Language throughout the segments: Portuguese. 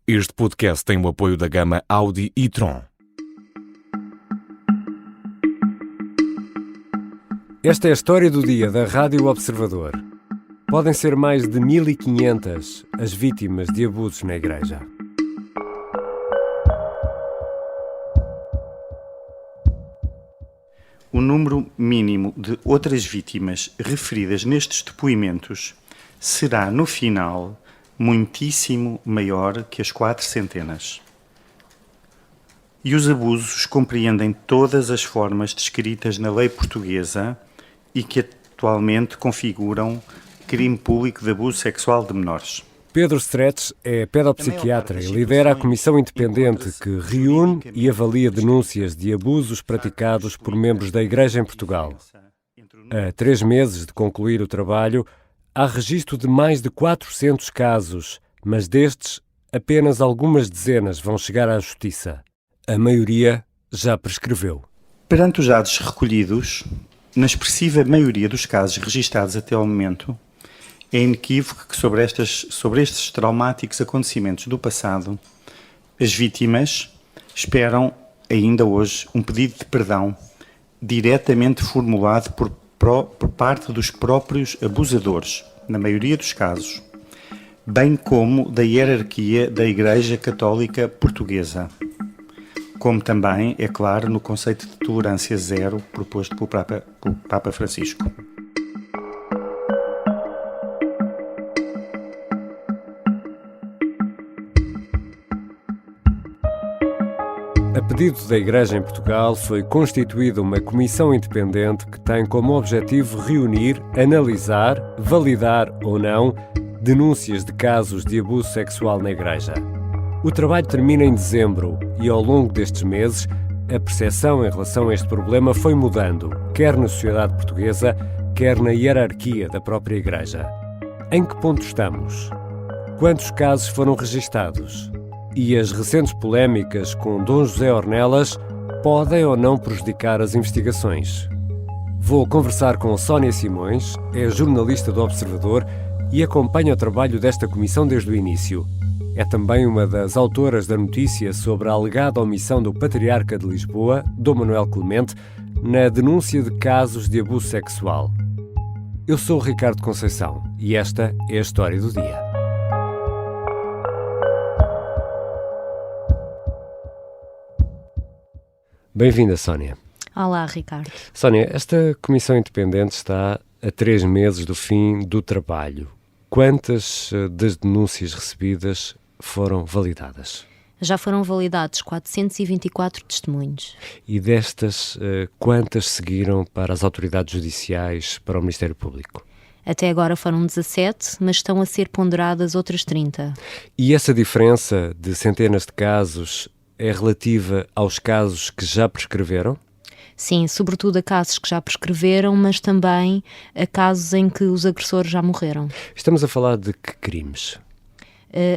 Este podcast tem o apoio da gama Audi e-tron. Esta é a história do dia da Rádio Observador. Podem ser mais de 1.500 as vítimas de abusos na Igreja. O número mínimo de outras vítimas referidas nestes depoimentos será, no final, muitíssimo maior que as 400. E os abusos compreendem todas as formas descritas na lei portuguesa e que atualmente configuram crime público de abuso sexual de menores. Pedro Stretch é pedopsiquiatra e lidera a comissão independente que reúne e avalia denúncias de abusos praticados por membros da Igreja em Portugal. A 3 meses de concluir o trabalho, há registro de mais de 400 casos, mas destes, apenas algumas dezenas vão chegar à Justiça. A maioria já prescreveu. Perante os dados recolhidos, na expressiva maioria dos casos registados até ao momento, é inequívoco que sobre estes traumáticos acontecimentos do passado, as vítimas esperam ainda hoje um pedido de perdão diretamente formulado por parte dos próprios abusadores, na maioria dos casos, bem como da hierarquia da Igreja Católica Portuguesa, como também, é claro, no conceito de tolerância zero proposto pelo Papa Francisco. A pedido da Igreja em Portugal, foi constituída uma comissão independente que tem como objetivo reunir, analisar, validar ou não denúncias de casos de abuso sexual na Igreja. O trabalho termina em dezembro e, ao longo destes meses, a percepção em relação a este problema foi mudando, quer na sociedade portuguesa, quer na hierarquia da própria Igreja. Em que ponto estamos? Quantos casos foram registados? E as recentes polémicas com Dom José Ornelas podem ou não prejudicar as investigações? Vou conversar com Sónia Simões, é jornalista do Observador e acompanha o trabalho desta comissão desde o início. É também uma das autoras da notícia sobre a alegada omissão do Patriarca de Lisboa, Dom Manuel Clemente, na denúncia de casos de abuso sexual. Eu sou o Ricardo Conceição e esta é a história do dia. Bem-vinda, Sónia. Olá, Ricardo. Sónia, esta comissão independente está a 3 meses do fim do trabalho. Quantas das denúncias recebidas foram validadas? Já foram validados 424 testemunhos. E destas, quantas seguiram para as autoridades judiciais, para o Ministério Público? Até agora foram 17, mas estão a ser ponderadas outras 30. E essa diferença de centenas de casos é relativa aos casos que já prescreveram? Sim, sobretudo a casos que já prescreveram, mas também a casos em que os agressores já morreram. Estamos a falar de que crimes?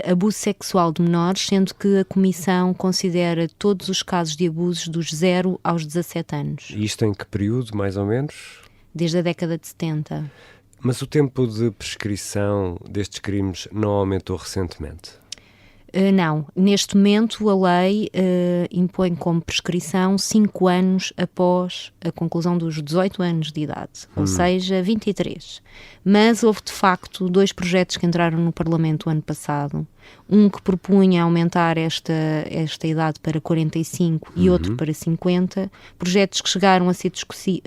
Abuso sexual de menores, sendo que a Comissão considera todos os casos de abusos dos 0 aos 17 anos. E isto em que período, mais ou menos? Desde a década de 70. Mas o tempo de prescrição destes crimes não aumentou recentemente? Não. Neste momento, a lei impõe como prescrição 5 anos após a conclusão dos 18 anos de idade, ou seja, 23. Mas houve, de facto, 2 projetos que entraram no Parlamento o ano passado. Um que propunha aumentar esta idade para 45 e outro para 50. Projetos que chegaram a ser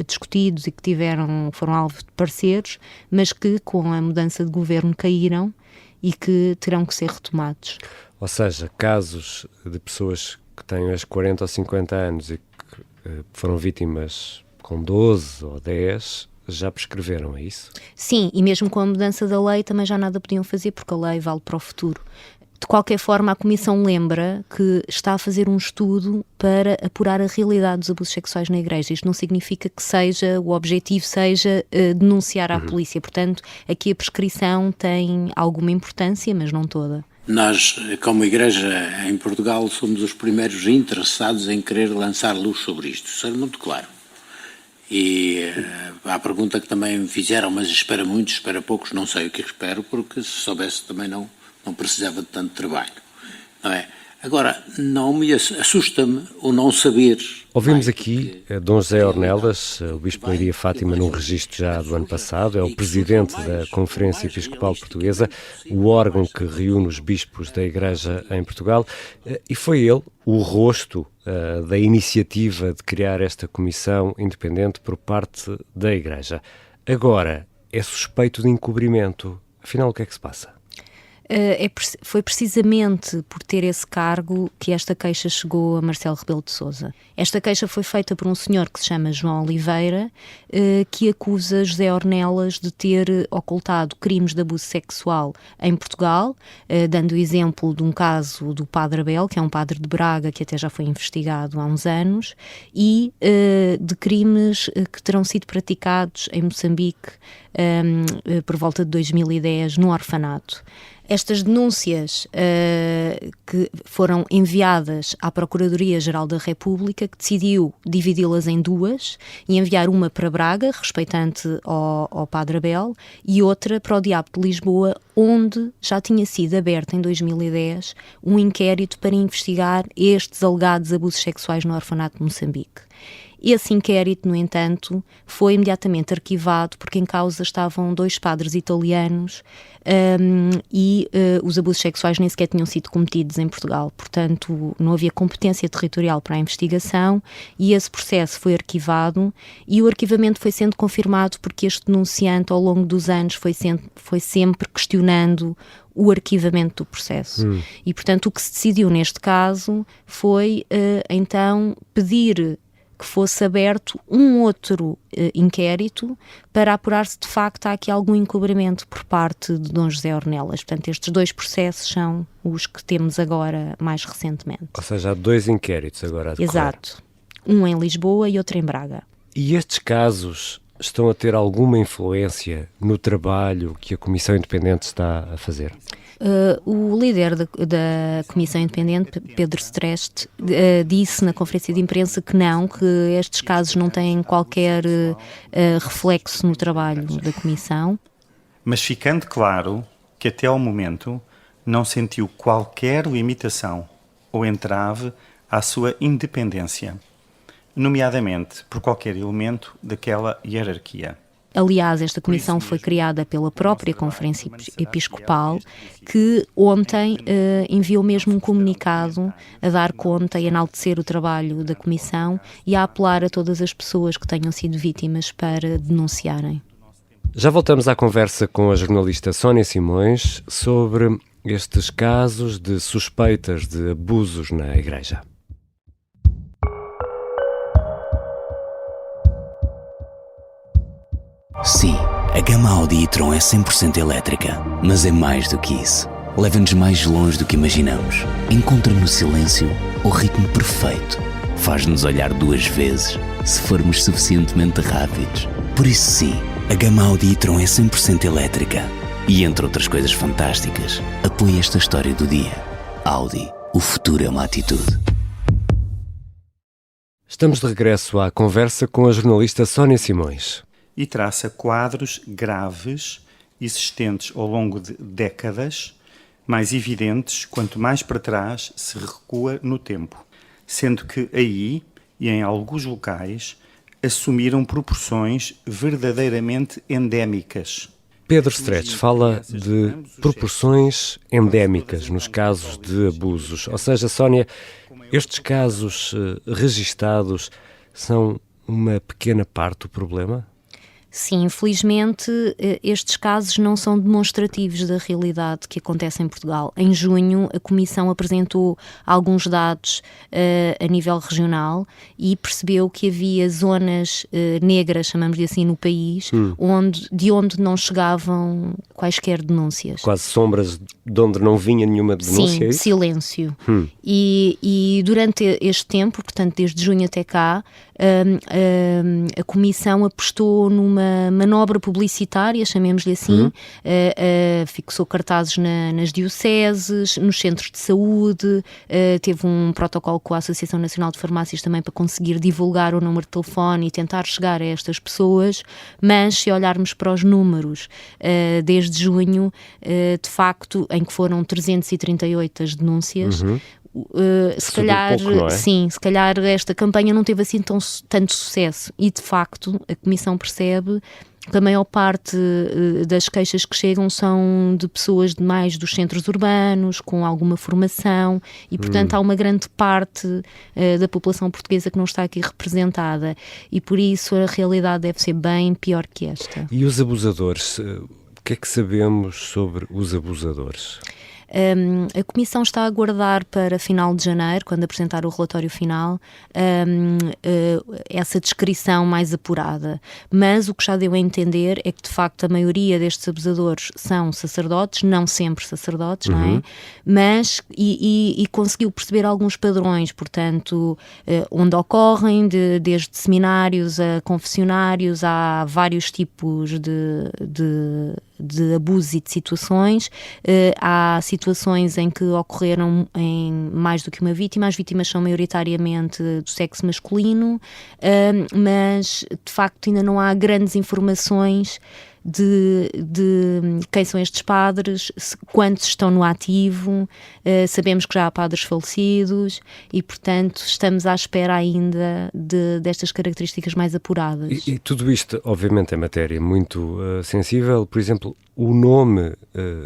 discutidos e que foram alvo de pareceres, mas que, com a mudança de governo, caíram e que terão que ser retomados. Ou seja, casos de pessoas que têm os 40 ou 50 anos e que foram vítimas com 12 ou 10, já prescreveram, é isso? Sim, e mesmo com a mudança da lei também já nada podiam fazer, porque a lei vale para o futuro. De qualquer forma, a Comissão lembra que está a fazer um estudo para apurar a realidade dos abusos sexuais na Igreja. Isto não significa que o objetivo seja denunciar à polícia. Portanto, aqui a prescrição tem alguma importância, mas não toda. Nós, como Igreja em Portugal, somos os primeiros interessados em querer lançar luz sobre isto. Isso é muito claro. E a pergunta que também me fizeram, mas espera muitos, espera poucos, não sei o que espero, porque se soubesse também não precisava de tanto trabalho. não é? Agora, não me assusta-me o não saber. Ouvimos aqui Dom José Ornelas, o Bispo de Leiria Fátima, num registro já do ano passado, é o presidente da Conferência Episcopal Portuguesa, o órgão que reúne os bispos da Igreja em Portugal, e foi ele o rosto da iniciativa de criar esta comissão independente por parte da Igreja. Agora, é suspeito de encobrimento. Afinal, o que é que se passa? Foi precisamente por ter esse cargo que esta queixa chegou a Marcelo Rebelo de Sousa. Esta queixa foi feita por um senhor que se chama João Oliveira, que acusa José Ornelas de ter ocultado crimes de abuso sexual em Portugal, dando o exemplo de um caso do Padre Abel, que é um padre de Braga, que até já foi investigado há uns anos, e de crimes que terão sido praticados em Moçambique por volta de 2010 no orfanato. Estas denúncias que foram enviadas à Procuradoria-Geral da República, que decidiu dividi-las em duas e enviar uma para Braga, respeitante ao Padre Abel, e outra para o Diabo de Lisboa, onde já tinha sido aberto em 2010 um inquérito para investigar estes alegados abusos sexuais no orfanato de Moçambique. Esse inquérito, no entanto, foi imediatamente arquivado porque em causa estavam 2 padres italianos e os abusos sexuais nem sequer tinham sido cometidos em Portugal. Portanto, não havia competência territorial para a investigação e esse processo foi arquivado, e o arquivamento foi sendo confirmado porque este denunciante, ao longo dos anos, foi sempre questionando o arquivamento do processo. E, portanto, o que se decidiu neste caso foi, então, pedir que fosse aberto um outro inquérito para apurar se de facto há aqui algum encobrimento por parte de Dom José Ornelas. Portanto, estes 2 processos são os que temos agora mais recentemente. Ou seja, há 2 inquéritos agora a decorrer. Exato. Um em Lisboa e outro em Braga. E estes casos estão a ter alguma influência no trabalho que a Comissão Independente está a fazer? O líder da Comissão Independente, Pedro Streste, disse na conferência de imprensa que não, que estes casos não têm qualquer reflexo no trabalho da Comissão. Mas ficando claro que até ao momento não sentiu qualquer limitação ou entrave à sua independência, nomeadamente por qualquer elemento daquela hierarquia. Aliás, esta comissão foi criada pela própria Conferência Episcopal, que ontem enviou mesmo um comunicado a dar conta e enaltecer o trabalho da comissão e a apelar a todas as pessoas que tenham sido vítimas para denunciarem. Já voltamos à conversa com a jornalista Sónia Simões sobre estes casos de suspeitas de abusos na Igreja. Sim, a gama Audi e-tron é 100% elétrica, mas é mais do que isso. Leva-nos mais longe do que imaginamos. Encontra no silêncio o ritmo perfeito. Faz-nos olhar 2 vezes, se formos suficientemente rápidos. Por isso sim, a gama Audi e-tron é 100% elétrica. E entre outras coisas fantásticas, apoia esta história do dia. Audi, o futuro é uma atitude. Estamos de regresso à conversa com a jornalista Sónia Simões. E traça quadros graves existentes ao longo de décadas, mais evidentes quanto mais para trás se recua no tempo, sendo que aí, e em alguns locais, assumiram proporções verdadeiramente endémicas. Pedro Stretes fala de proporções endémicas nos casos de abusos. Ou seja, Sónia, estes casos registados são uma pequena parte do problema? Sim, infelizmente estes casos não são demonstrativos da realidade que acontece em Portugal. Em junho, a Comissão apresentou alguns dados a nível regional e percebeu que havia zonas negras, chamamos-lhe assim, no país, de onde não chegavam quaisquer denúncias. Quase sombras de onde não vinha nenhuma denúncia? Sim, é isso? silêncio. E durante este tempo, portanto desde junho até cá, a Comissão apostou numa uma manobra publicitária, chamemos-lhe assim, fixou cartazes nas dioceses, nos centros de saúde, teve um protocolo com a Associação Nacional de Farmácias também para conseguir divulgar o número de telefone e tentar chegar a estas pessoas, mas se olharmos para os números, desde junho, de facto, em que foram 338 as denúncias, se calhar, pouco, não é? sim, se calhar esta campanha não teve assim tanto sucesso e de facto a Comissão percebe que a maior parte das queixas que chegam são de pessoas de mais dos centros urbanos, com alguma formação e portanto há uma grande parte da população portuguesa que não está aqui representada e por isso a realidade deve ser bem pior que esta. E os abusadores? O que é que sabemos sobre os abusadores? A Comissão está a aguardar para final de janeiro, quando apresentar o relatório final, essa descrição mais apurada. Mas o que já deu a entender é que, de facto, a maioria destes abusadores são sacerdotes, não sempre sacerdotes, não é? Mas, e conseguiu perceber alguns padrões, portanto, onde ocorrem, desde seminários a confessionários, há vários tipos de abusos e de situações. Há situações em que ocorreram em mais do que uma vítima, as vítimas são maioritariamente do sexo masculino, mas de facto ainda não há grandes informações de quem são estes padres, quantos estão no ativo, sabemos que já há padres falecidos e, portanto, estamos à espera ainda destas características mais apuradas. E tudo isto, obviamente, é matéria muito sensível. Por exemplo, o nome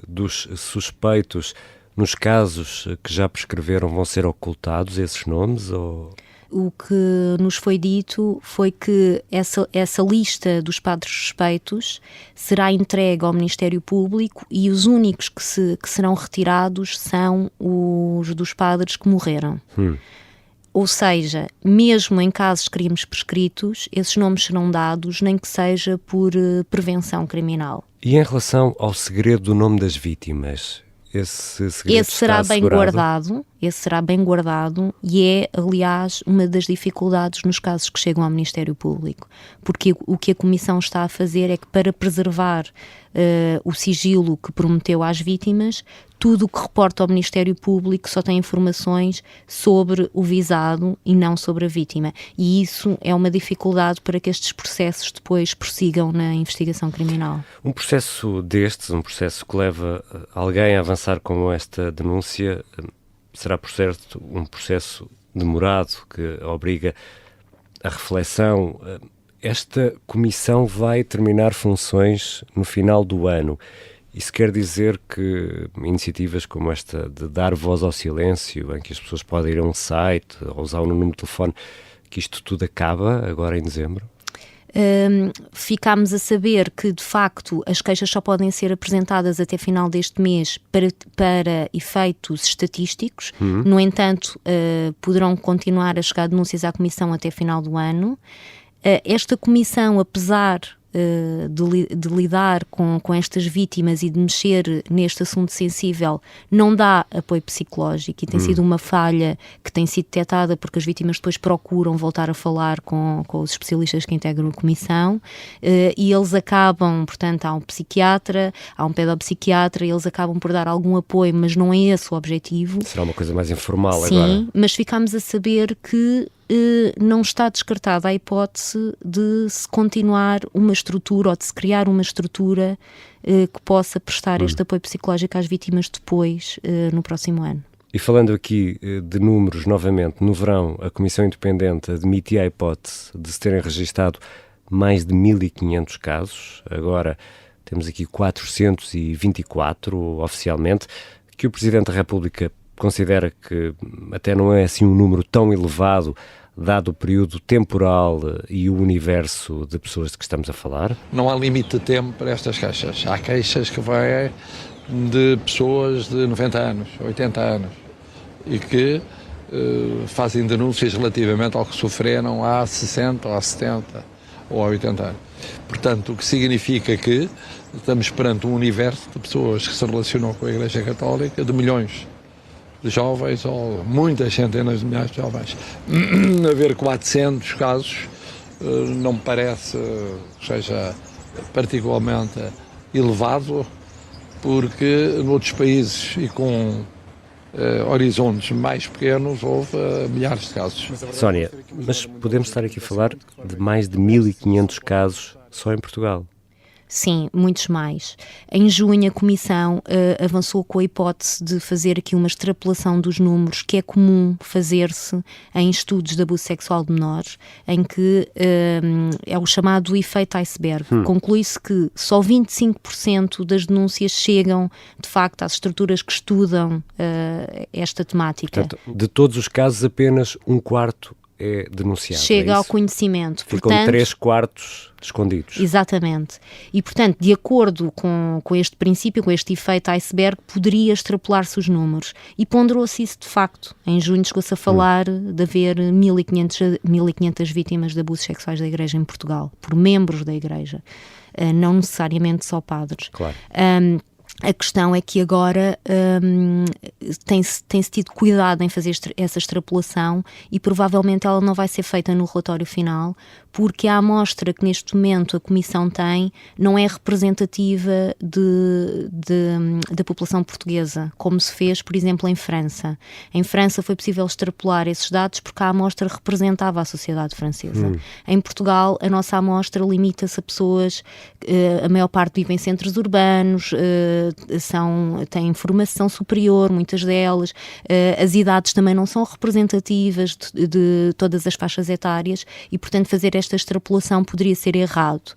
dos suspeitos nos casos que já prescreveram vão ser ocultados, esses nomes? Ou... O que nos foi dito foi que essa lista dos padres suspeitos será entregue ao Ministério Público e os únicos que serão retirados são os dos padres que morreram. Ou seja, mesmo em casos de crimes prescritos, esses nomes serão dados, nem que seja por prevenção criminal. E em relação ao segredo do nome das vítimas? Esse será bem guardado, esse será bem guardado e é, aliás, uma das dificuldades nos casos que chegam ao Ministério Público, porque o que a Comissão está a fazer é que, para preservar o sigilo que prometeu às vítimas, tudo o que reporta ao Ministério Público só tem informações sobre o visado e não sobre a vítima, e isso é uma dificuldade para que estes processos depois prossigam na investigação criminal. Um processo destes, um processo que leva alguém a avançar com esta denúncia, será, por certo, um processo demorado que obriga a reflexão. Esta comissão vai terminar funções no final do ano. Isso quer dizer que iniciativas como esta de dar voz ao silêncio, em que as pessoas podem ir a um site ou usar um número de telefone, que isto tudo acaba agora em dezembro? Ficámos a saber que, de facto, as queixas só podem ser apresentadas até final deste mês para efeitos estatísticos. No entanto, poderão continuar a chegar denúncias à Comissão até final do ano. Esta Comissão, apesar de lidar com estas vítimas e de mexer neste assunto sensível, não dá apoio psicológico, e tem sido uma falha que tem sido detectada porque as vítimas depois procuram voltar a falar com os especialistas que integram a Comissão, e eles acabam, portanto, há um psiquiatra, há um pedopsiquiatra, e eles acabam por dar algum apoio, mas não é esse o objetivo. Será uma coisa mais informal. Sim, agora. Sim, mas ficámos a saber que não está descartada a hipótese de se continuar uma estrutura ou de se criar uma estrutura que possa prestar este apoio psicológico às vítimas depois, no próximo ano. E falando aqui de números, novamente, no verão a Comissão Independente admitia a hipótese de se terem registado mais de 1.500 casos. Agora temos aqui 424 oficialmente, que o Presidente da República considera que até não é assim um número tão elevado, dado o período temporal e o universo de pessoas de que estamos a falar? Não há limite de tempo para estas queixas. Há queixas que vêm de pessoas de 90 anos, 80 anos, e que fazem denúncias relativamente ao que sofreram há 60, ou há 70, ou há 80 anos. Portanto, o que significa que estamos perante um universo de pessoas que se relacionam com a Igreja Católica, de milhões de jovens, ou muitas centenas de milhares de jovens. Haver 400 casos não me parece que seja particularmente elevado, porque noutros países e com horizontes mais pequenos houve milhares de casos. Sónia, mas podemos estar aqui a falar de mais de 1.500 casos só em Portugal? Sim, muitos mais. Em junho, a Comissão avançou com a hipótese de fazer aqui uma extrapolação dos números, que é comum fazer-se em estudos de abuso sexual de menores, em que é o chamado efeito iceberg. Conclui-se que só 25% das denúncias chegam, de facto, às estruturas que estudam esta temática. Portanto, de todos os casos, apenas 1/4 é denunciado. Chega ao conhecimento. Ficam 3/4 escondidos. Exatamente. E, portanto, de acordo com este princípio, com este efeito iceberg, poderia extrapolar-se os números. E ponderou-se isso de facto. Em junho chegou-se a falar de haver 1.500 vítimas de abusos sexuais da Igreja em Portugal, por membros da Igreja. Não necessariamente só padres. Claro. A questão é que agora tem-se tido cuidado em fazer essa extrapolação e provavelmente ela não vai ser feita no relatório final, porque a amostra que neste momento a Comissão tem não é representativa da população portuguesa, como se fez, por exemplo, em França. Em França foi possível extrapolar esses dados porque a amostra representava a sociedade francesa. Em Portugal, a nossa amostra limita-se a pessoas, a maior parte vive em centros urbanos, têm formação superior, muitas delas, as idades também não são representativas de todas as faixas etárias e, portanto, fazer esta extrapolação poderia ser errado.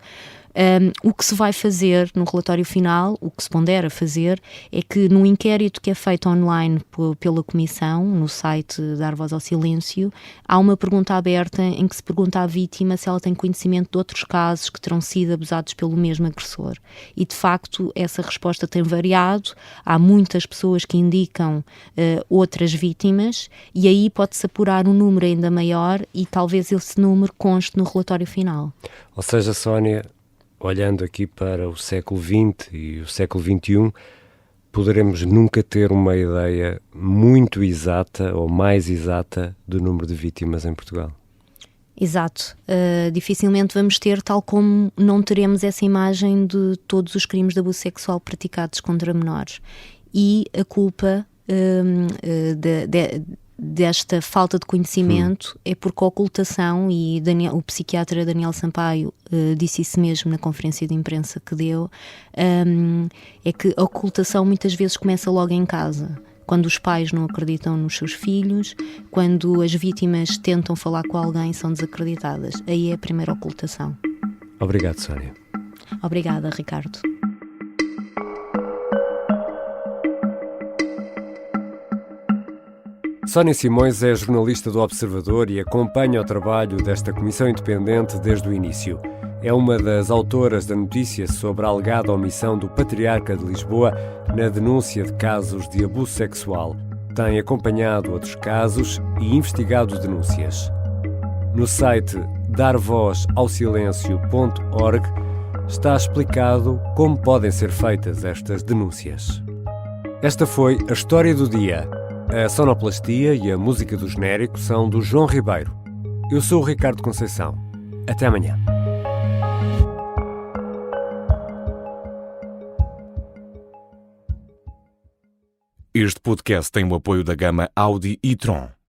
O que se vai fazer no relatório final, o que se pondera fazer, é que no inquérito que é feito online pela Comissão, no site Dar Voz ao Silêncio, há uma pergunta aberta em que se pergunta à vítima se ela tem conhecimento de outros casos que terão sido abusados pelo mesmo agressor. E, de facto, essa resposta tem variado. Há muitas pessoas que indicam outras vítimas e aí pode-se apurar um número ainda maior e talvez esse número conste no relatório final. Ou seja, Sónia, olhando aqui para o século XX e o século XXI, poderemos nunca ter uma ideia muito exata ou mais exata do número de vítimas em Portugal. Exato. Dificilmente vamos ter, tal como não teremos essa imagem de todos os crimes de abuso sexual praticados contra menores. E a culpa desta falta de conhecimento é porque a ocultação, e o psiquiatra Daniel Sampaio disse isso mesmo na conferência de imprensa que deu, é que a ocultação muitas vezes começa logo em casa, quando os pais não acreditam nos seus filhos, quando as vítimas tentam falar com alguém e são desacreditadas. Aí é a primeira ocultação. Obrigado, Sónia. Obrigada, Ricardo. Sónia Simões é jornalista do Observador e acompanha o trabalho desta Comissão Independente desde o início. É uma das autoras da notícia sobre a alegada omissão do Patriarca de Lisboa na denúncia de casos de abuso sexual. Tem acompanhado outros casos e investigado denúncias. No site darvozausilêncio.org está explicado como podem ser feitas estas denúncias. Esta foi a história do dia. A sonoplastia e a música do genérico são do João Ribeiro. Eu sou o Ricardo Conceição. Até amanhã. Este podcast tem o apoio da gama Audi e Tron.